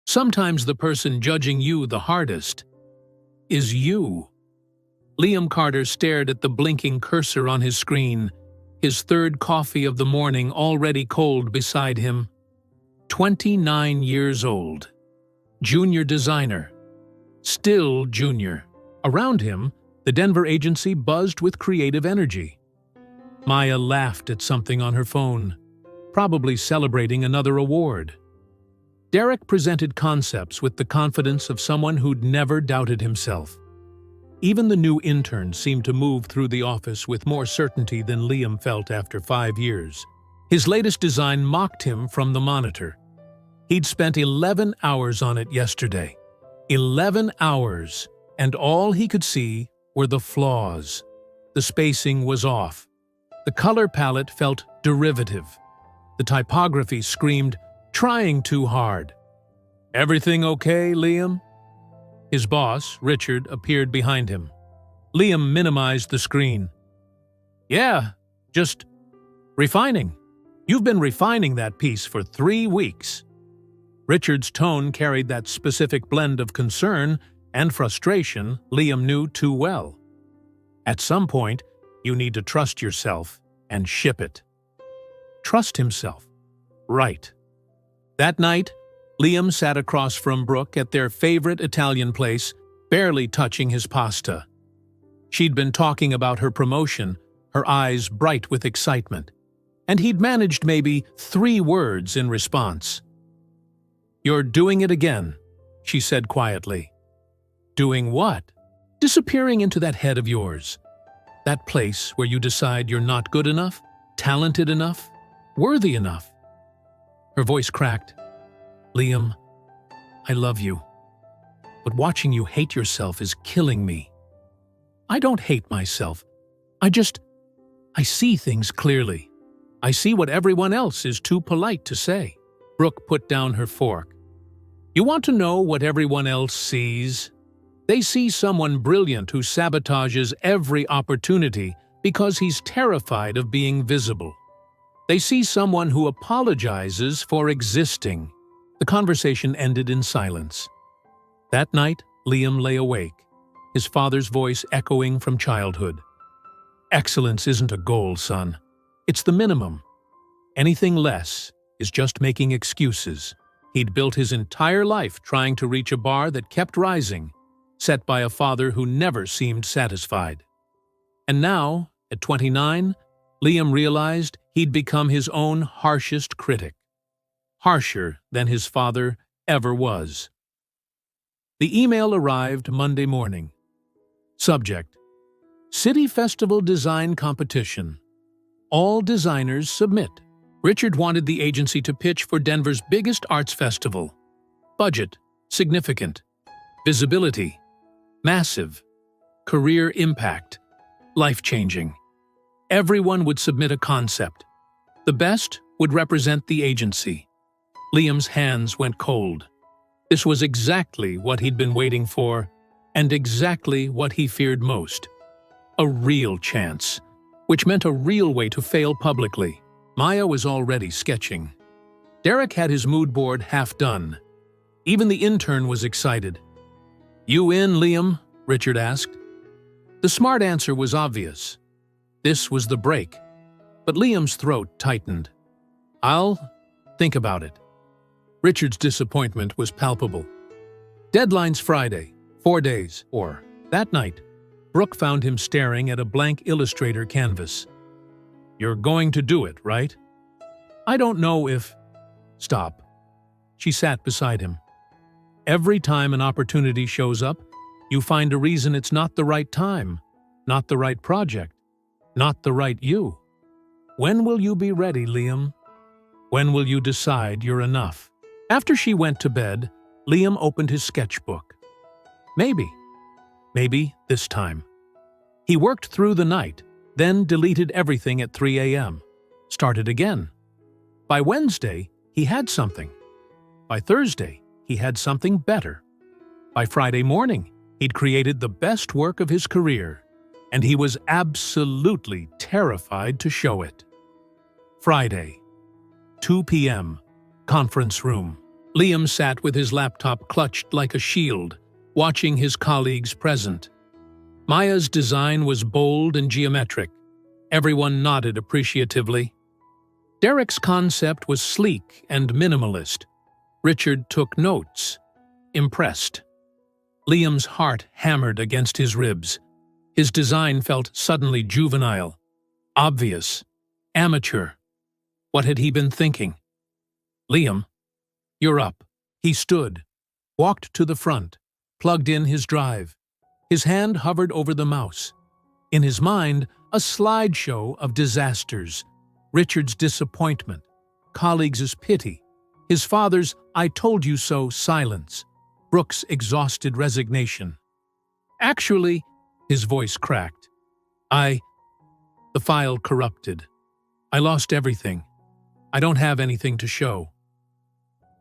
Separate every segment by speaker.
Speaker 1: Sometimes the person judging you the hardest is you. Liam Carter stared at the blinking cursor on his screen, his third coffee of the morning already cold beside him. 29 years old. Junior designer. Still junior. Around him, the Denver agency buzzed with creative energy. Maya laughed at something on her phone, probably celebrating another award. Derek presented concepts with the confidence of someone who'd never doubted himself. Even the new intern seemed to move through the office with more certainty than Liam felt after 5 years. His latest design mocked him from the monitor. He'd spent 11 hours on it yesterday. 11 hours, and all he could see were the flaws. The spacing was off. The color palette felt derivative. The typography screamed, "Trying too hard." "Everything okay, Liam?" His boss, Richard, appeared behind him. Liam minimized the screen. "Yeah, just refining. You've been refining that piece for 3 weeks." Richard's tone carried that specific blend of concern and frustration Liam knew too well. At some point, you need to trust yourself and ship it. Trust himself. Right. That night, Liam sat across from Brooke at their favorite Italian place, barely touching his pasta. She'd been talking about her promotion, her eyes bright with excitement, and he'd managed maybe 3 words in response. "You're doing it again," she said quietly. "Doing what?" "Disappearing into that head of yours. That place where you decide you're not good enough, talented enough, worthy enough." Her voice cracked. "Liam, I love you, but watching you hate yourself is killing me." "I don't hate myself. I see things clearly. I see what everyone else is too polite to say." Brooke put down her fork. "You want to know what everyone else sees? They see someone brilliant who sabotages every opportunity because he's terrified of being visible. They see someone who apologizes for existing." The conversation ended in silence. That night, Liam lay awake, his father's voice echoing from childhood. "Excellence isn't a goal, son. It's the minimum. Anything less is just making excuses." He'd built his entire life trying to reach a bar that kept rising, set by a father who never seemed satisfied. And now, at 29, Liam realized he'd become his own harshest critic. Harsher than his father ever was. The email arrived Monday morning. Subject: City Festival Design Competition. All designers submit. Richard wanted the agency to pitch for Denver's biggest arts festival. Budget: significant. Visibility: massive. Career impact: life-changing. Everyone would submit a concept. The best would represent the agency. Liam's hands went cold. This was exactly what he'd been waiting for, and exactly what he feared most. A real chance, which meant a real way to fail publicly. Maya was already sketching. Derek had his mood board half done. Even the intern was excited. "You in, Liam?" Richard asked. The smart answer was obvious. This was the break. But Liam's throat tightened. "I'll think about it." Richard's disappointment was palpable. Deadline's Friday, 4 days, or that night, Brooke found him staring at a blank Illustrator canvas. "You're going to do it, right?" "I don't know if—" "Stop." She sat beside him. "Every time an opportunity shows up, you find a reason it's not the right time, not the right project, not the right you. When will you be ready, Liam? When will you decide you're enough?" After she went to bed, Liam opened his sketchbook. Maybe this time. He worked through the night, then deleted everything at 3 a.m. Started again. By Wednesday, he had something. By Thursday, he had something better. By Friday morning, he'd created the best work of his career, and he was absolutely terrified to show it. Friday, 2 p.m., conference room. Liam sat with his laptop clutched like a shield, watching his colleagues present. Maya's design was bold and geometric. Everyone nodded appreciatively. Derek's concept was sleek and minimalist. Richard took notes, impressed. Liam's heart hammered against his ribs. His design felt suddenly juvenile, obvious, amateur. What had he been thinking? "Liam, you're up." He stood, walked to the front, plugged in his drive. His hand hovered over the mouse. In his mind, a slideshow of disasters. Richard's disappointment, colleagues' pity, his father's "I told you so" silence, Brooks' exhausted resignation. "Actually," his voice cracked. The file corrupted. "I lost everything. I don't have anything to show."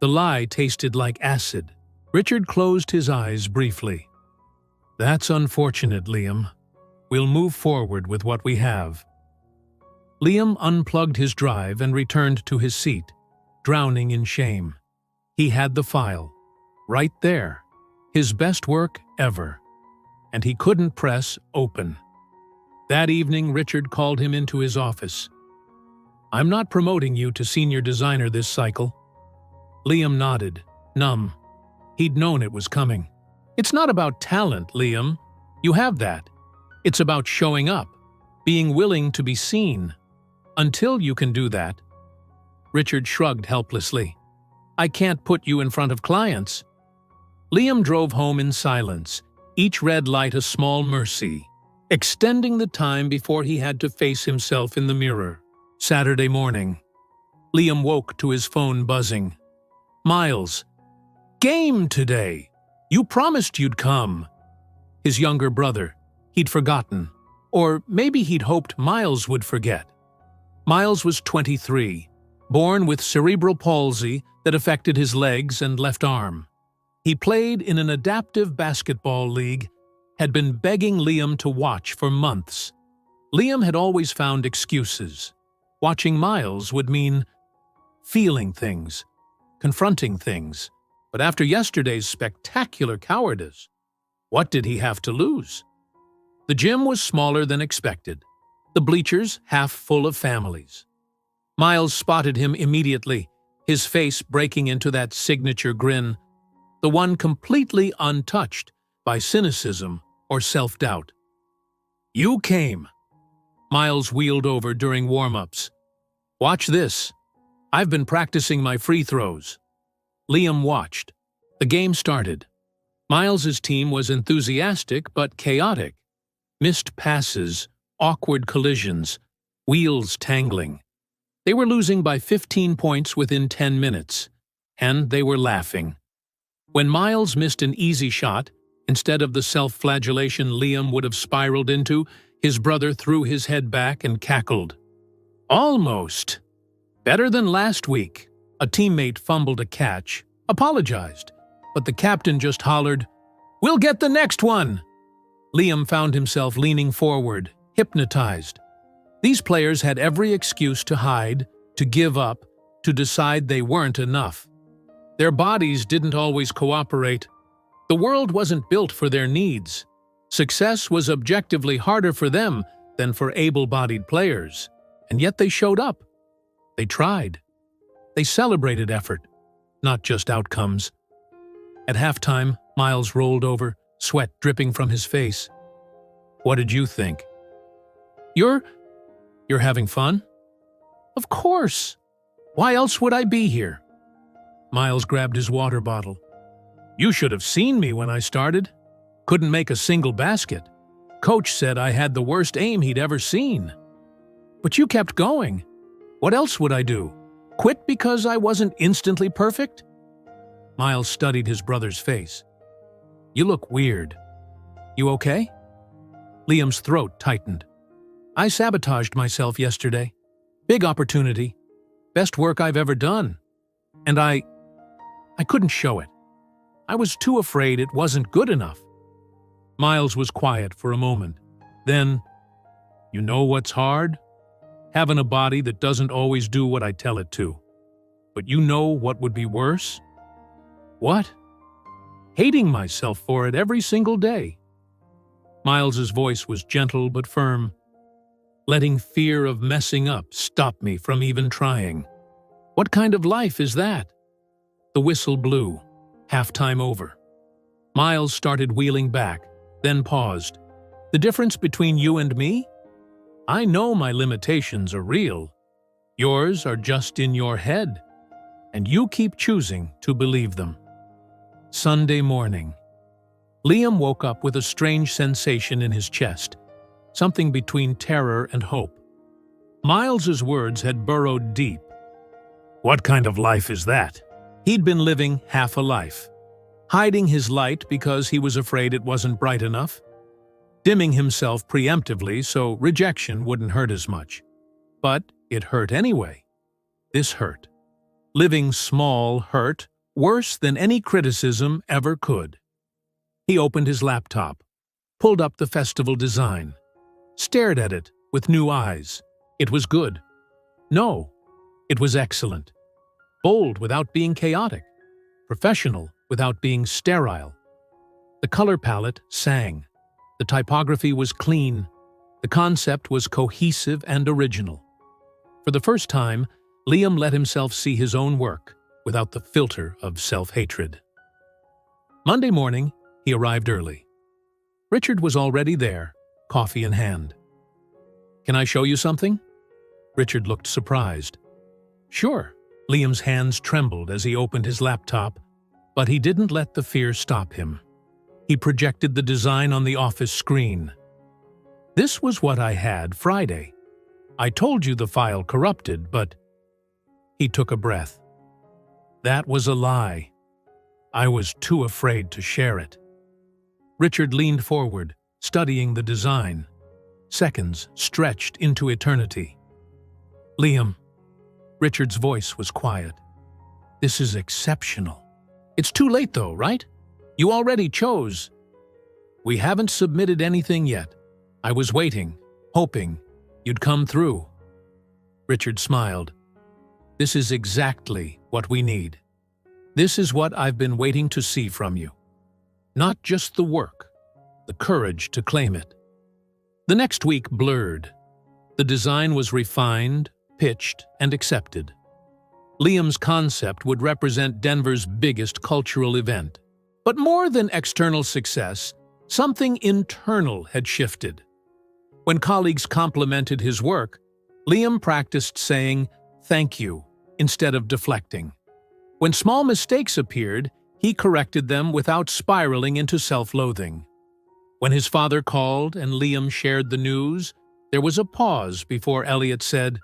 Speaker 1: The lie tasted like acid. Richard closed his eyes briefly. "That's unfortunate, Liam. We'll move forward with what we have." Liam unplugged his drive and returned to his seat, drowning in shame. He had the file, right there, his best work ever, and he couldn't press open. That evening, Richard called him into his office. "I'm not promoting you to senior designer this cycle." Liam nodded, numb. He'd known it was coming. "It's not about talent, Liam. You have that. It's about showing up, being willing to be seen. Until you can do that..." Richard shrugged helplessly. "I can't put you in front of clients." Liam drove home in silence, each red light a small mercy, extending the time before he had to face himself in the mirror. Saturday morning. Liam woke to his phone buzzing. "Miles, game today. You promised you'd come." His younger brother. He'd forgotten. Or maybe he'd hoped Miles would forget. Miles was 23, born with cerebral palsy that affected his legs and left arm. He played in an adaptive basketball league, had been begging Liam to watch for months. Liam had always found excuses. Watching Miles would mean feeling things, confronting things. But after yesterday's spectacular cowardice, what did he have to lose? The gym was smaller than expected, the bleachers half full of families. Miles spotted him immediately, his face breaking into that signature grin, the one completely untouched by cynicism or self-doubt. "You came." Miles wheeled over during warm-ups. "Watch this. I've been practicing my free throws." Liam watched. The game started. Miles's team was enthusiastic but chaotic. Missed passes, awkward collisions, wheels tangling. They were losing by 15 points within 10 minutes, and they were laughing. When Miles missed an easy shot, instead of the self-flagellation Liam would have spiraled into, his brother threw his head back and cackled. "Almost. Better than last week." A teammate fumbled a catch, apologized, but the captain just hollered, "We'll get the next one." Liam found himself leaning forward, hypnotized. These players had every excuse to hide, to give up, to decide they weren't enough. Their bodies didn't always cooperate. The world wasn't built for their needs. Success was objectively harder for them than for able-bodied players, and yet they showed up. They tried. They celebrated effort, not just outcomes. At halftime, Miles rolled over, sweat dripping from his face. "What did you think?" You're having fun?" "Of course. Why else would I be here?" Miles grabbed his water bottle. "You should have seen me when I started. Couldn't make a single basket. Coach said I had the worst aim he'd ever seen." "But you kept going. What else would I do? Quit because I wasn't instantly perfect?" Miles studied his brother's face. "You look weird. You okay?" Liam's throat tightened. "I sabotaged myself yesterday. Big opportunity. Best work I've ever done. And I couldn't show it. I was too afraid it wasn't good enough." Miles was quiet for a moment. Then, "You know what's hard? Having a body that doesn't always do what I tell it to. But you know what would be worse? What? Hating myself for it every single day. Miles's voice was gentle but firm, letting fear of messing up stop me from even trying. What kind of life is that? The whistle blew, halftime over. Miles started wheeling back, then paused. The difference between you and me? I know my limitations are real. Yours are just in your head, and you keep choosing to believe them. Sunday morning. Liam woke up with a strange sensation in his chest, something between terror and hope. Miles's words had burrowed deep. What kind of life is that? He'd been living half a life, hiding his light because he was afraid it wasn't bright enough, dimming himself preemptively so rejection wouldn't hurt as much. But it hurt anyway. This hurt. Living small hurt worse than any criticism ever could. He opened his laptop, pulled up the festival design, stared at it with new eyes. It was good. No, it was excellent. Bold without being chaotic. Professional without being sterile. The color palette sang. The typography was clean. The concept was cohesive and original. For the first time, Liam let himself see his own work without the filter of self-hatred. Monday morning, he arrived early. Richard was already there, coffee in hand. Can I show you something? Richard looked surprised. Sure. Liam's hands trembled as he opened his laptop, but he didn't let the fear stop him. He projected the design on the office screen. This was what I had Friday. I told you the file corrupted, but... He took a breath. That was a lie. I was too afraid to share it. Richard leaned forward, studying the design. Seconds stretched into eternity. Liam. Richard's voice was quiet. This is exceptional. It's too late though, right? You already chose. We haven't submitted anything yet. I was waiting, hoping you'd come through. Richard smiled. This is exactly what we need. This is what I've been waiting to see from you. Not just the work, the courage to claim it. The next week blurred. The design was refined, pitched, and accepted. Liam's concept would represent Denver's biggest cultural event. But more than external success, something internal had shifted. When colleagues complimented his work, Liam practiced saying, "Thank you," instead of deflecting. When small mistakes appeared, he corrected them without spiraling into self-loathing. When his father called and Liam shared the news, there was a pause before Elliot said,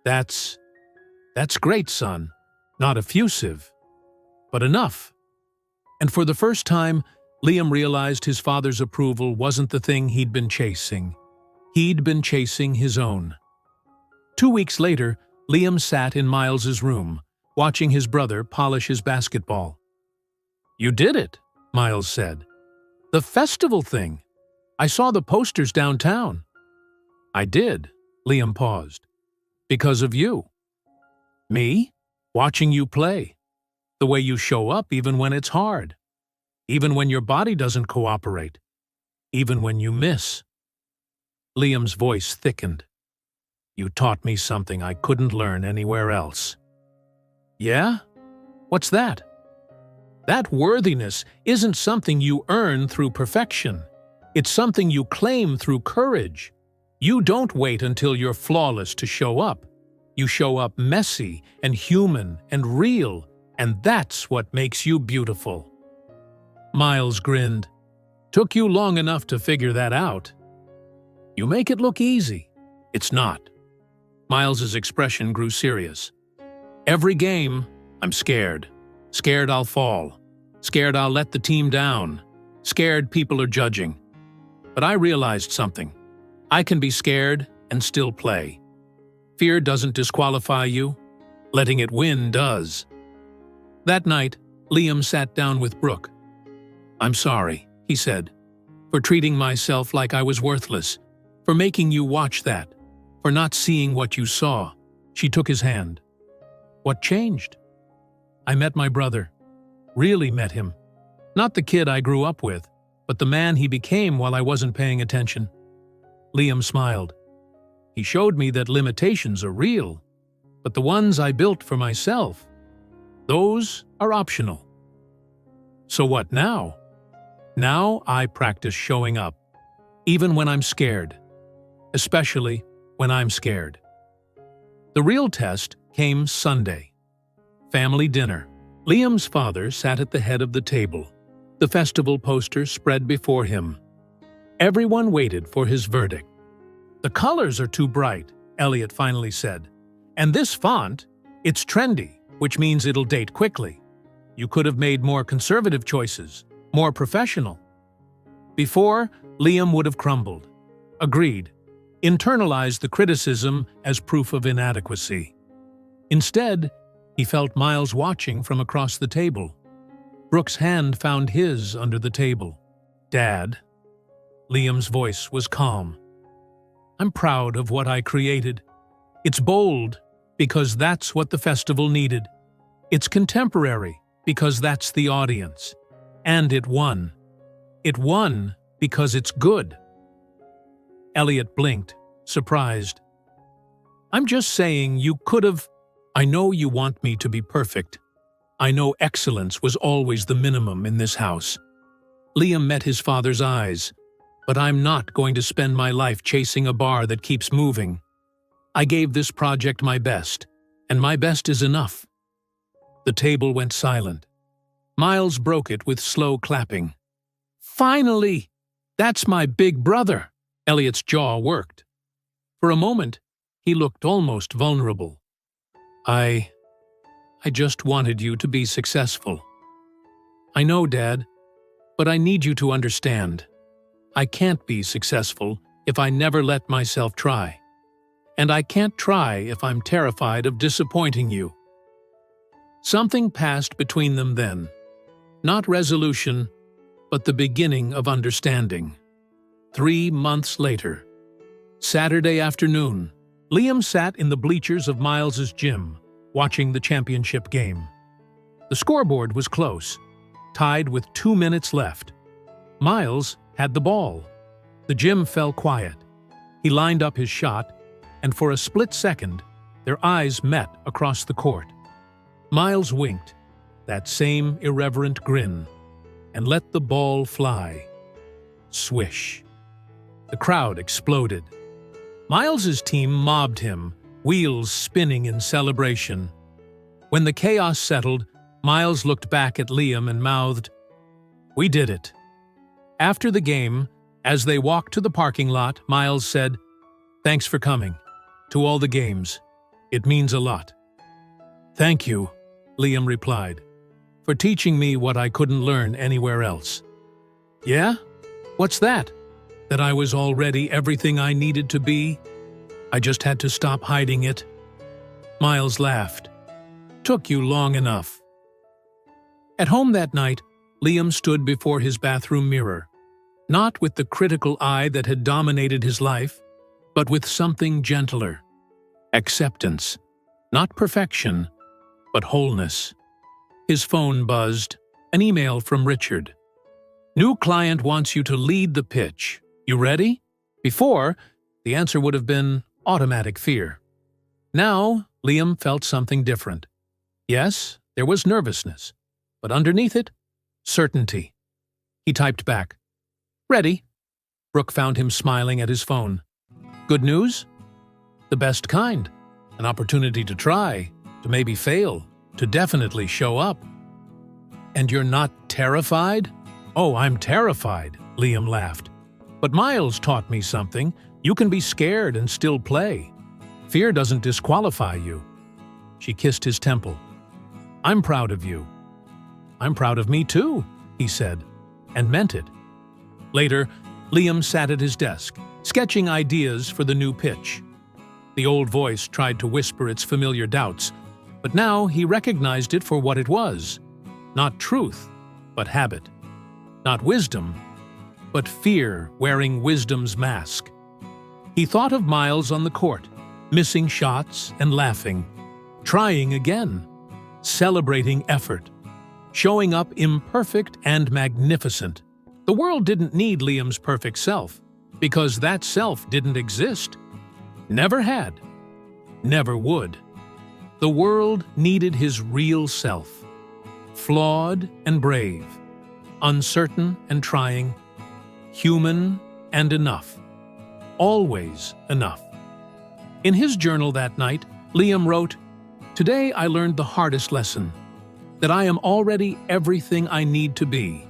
Speaker 1: That's great, son. Not effusive, but enough." And for the first time, Liam realized his father's approval wasn't the thing he'd been chasing. He'd been chasing his own. 2 weeks later, Liam sat in Miles's room, watching his brother polish his basketball. "You did it," Miles said. "The festival thing. I saw the posters downtown." "I did," Liam paused. "Because of you." "Me? Watching you play. The way you show up even when it's hard. Even when your body doesn't cooperate. Even when you miss." Liam's voice thickened. "You taught me something I couldn't learn anywhere else." "Yeah? What's that?" "That worthiness isn't something you earn through perfection. It's something you claim through courage. You don't wait until you're flawless to show up. You show up messy and human and real, and that's what makes you beautiful." Miles grinned. "Took you long enough to figure that out." "You make it look easy." "It's not." Miles's expression grew serious. "Every game, I'm scared. Scared I'll fall. Scared I'll let the team down. Scared people are judging. But I realized something. I can be scared and still play. Fear doesn't disqualify you. Letting it win does." That night, Liam sat down with Brooke. "I'm sorry," he said, "for treating myself like I was worthless, for making you watch that, for not seeing what you saw." She took his hand. "What changed?" "I met my brother. really met him. Not the kid I grew up with, but the man he became while I wasn't paying attention. Liam smiled. He showed me that limitations are real, but the ones I built for myself, those are optional. So what now? Now I practice showing up, even when I'm scared, especially when I'm scared. The real test came Sunday. Family dinner. Liam's father sat at the head of the table, the festival poster spread before him. Everyone waited for his verdict. "The colors are too bright," Elliot finally said. "And this font, it's trendy, which means it'll date quickly. You could have made more conservative choices, more professional." Before, Liam would have crumbled. Agreed. Internalized the criticism as proof of inadequacy. Instead, he felt Miles watching from across the table. Brooke's hand found his under the table. "Dad." Liam's voice was calm. "I'm proud of what I created. It's bold, because that's what the festival needed. It's contemporary, because that's the audience. And it won. It won because it's good." Elliot blinked, surprised. "I'm just saying you could have—" "I know you want me to be perfect. I know excellence was always the minimum in this house." Liam met his father's eyes. "But I'm not going to spend my life chasing a bar that keeps moving. I gave this project my best, and my best is enough." The table went silent. Miles broke it with slow clapping. "Finally! That's my big brother!" Elliot's jaw worked. For a moment, he looked almost vulnerable. I just wanted you to be successful." "I know, Dad, but I need you to understand. I can't be successful if I never let myself try. And I can't try if I'm terrified of disappointing you." Something passed between them then. Not resolution, but the beginning of understanding. 3 months later. Saturday afternoon, Liam sat in the bleachers of Miles's gym, watching the championship game. The scoreboard was close, tied with 2 minutes left. Miles had the ball. The gym fell quiet. He lined up his shot, and for a split second, their eyes met across the court. Miles winked, that same irreverent grin, and let the ball fly. Swish. The crowd exploded. Miles's team mobbed him, wheels spinning in celebration. When the chaos settled, Miles looked back at Liam and mouthed, "We did it." After the game, as they walked to the parking lot, Miles said, "Thanks for coming. To all the games. It means a lot." "Thank you," Liam replied, "for teaching me what I couldn't learn anywhere else." "Yeah? What's that?" "That I was already everything I needed to be. I just had to stop hiding it." Miles laughed. "Took you long enough." At home that night, Liam stood before his bathroom mirror, not with the critical eye that had dominated his life, but with something gentler. Acceptance. Not perfection, but wholeness. His phone buzzed. An email from Richard. "New client wants you to lead the pitch. You ready?" Before, the answer would have been automatic fear. Now, Liam felt something different. Yes, there was nervousness, but underneath it, certainty. He typed back, "Ready." Brooke found him smiling at his phone. "Good news?" "The best kind. An opportunity to try, to maybe fail, to definitely show up." "And you're not terrified?" "Oh, I'm terrified," Liam laughed. "But Miles taught me something. You can be scared and still play. Fear doesn't disqualify you." She kissed his temple. "I'm proud of you." "I'm proud of me too," he said, and meant it. Later, Liam sat at his desk, sketching ideas for the new pitch. The old voice tried to whisper its familiar doubts, but now he recognized it for what it was. Not truth, but habit. Not wisdom, but fear wearing wisdom's mask. He thought of Miles on the court, missing shots and laughing, trying again, celebrating effort. showing up imperfect and magnificent. The world didn't need Liam's perfect self, because that self didn't exist. Never had. Never would. The world needed his real self. Flawed and brave. Uncertain and trying. Human and enough. Always enough. In his journal that night, Liam wrote, "Today I learned the hardest lesson, that I am already everything I need to be,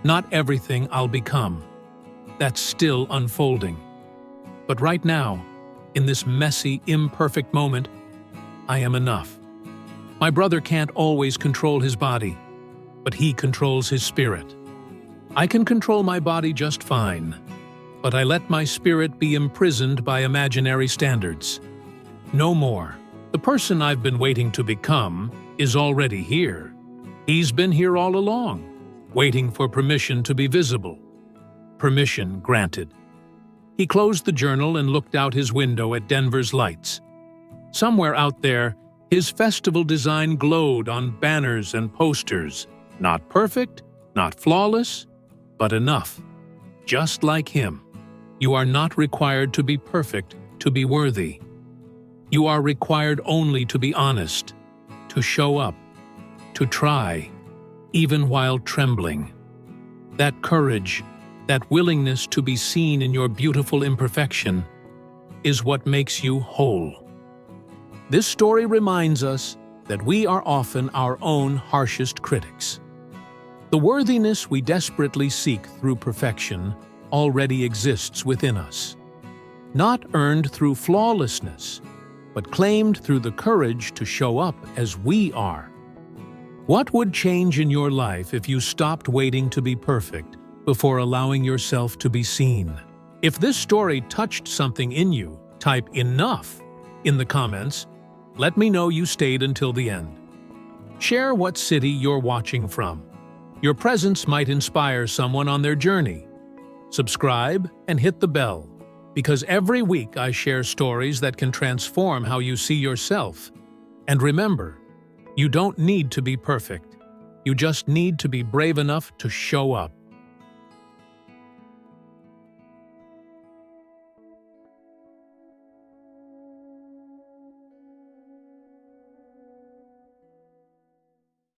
Speaker 1: not everything I'll become. That's still unfolding. But right now, in this messy, imperfect moment, I am enough. My brother can't always control his body, but he controls his spirit. I can control my body just fine, but I let my spirit be imprisoned by imaginary standards. No more. The person I've been waiting to become is already here. He's been here all along, waiting for permission to be visible. Permission granted." He closed the journal and looked out his window at Denver's lights. Somewhere out there, his festival design glowed on banners and posters. Not perfect, not flawless, but enough. Just like him. You are not required to be perfect to be worthy. You are required only to be honest, to show up, to try, even while trembling. That courage, that willingness to be seen in your beautiful imperfection, is what makes you whole. This story reminds us that we are often our own harshest critics. The worthiness we desperately seek through perfection already exists within us. Not earned through flawlessness, but claimed through the courage to show up as we are. What would change in your life if you stopped waiting to be perfect before allowing yourself to be seen? If this story touched something in you, type "enough" in the comments. Let me know you stayed until the end. Share what city you're watching from. Your presence might inspire someone on their journey. Subscribe and hit the bell, because every week I share stories that can transform how you see yourself. And remember, you don't need to be perfect. You just need to be brave enough to show up.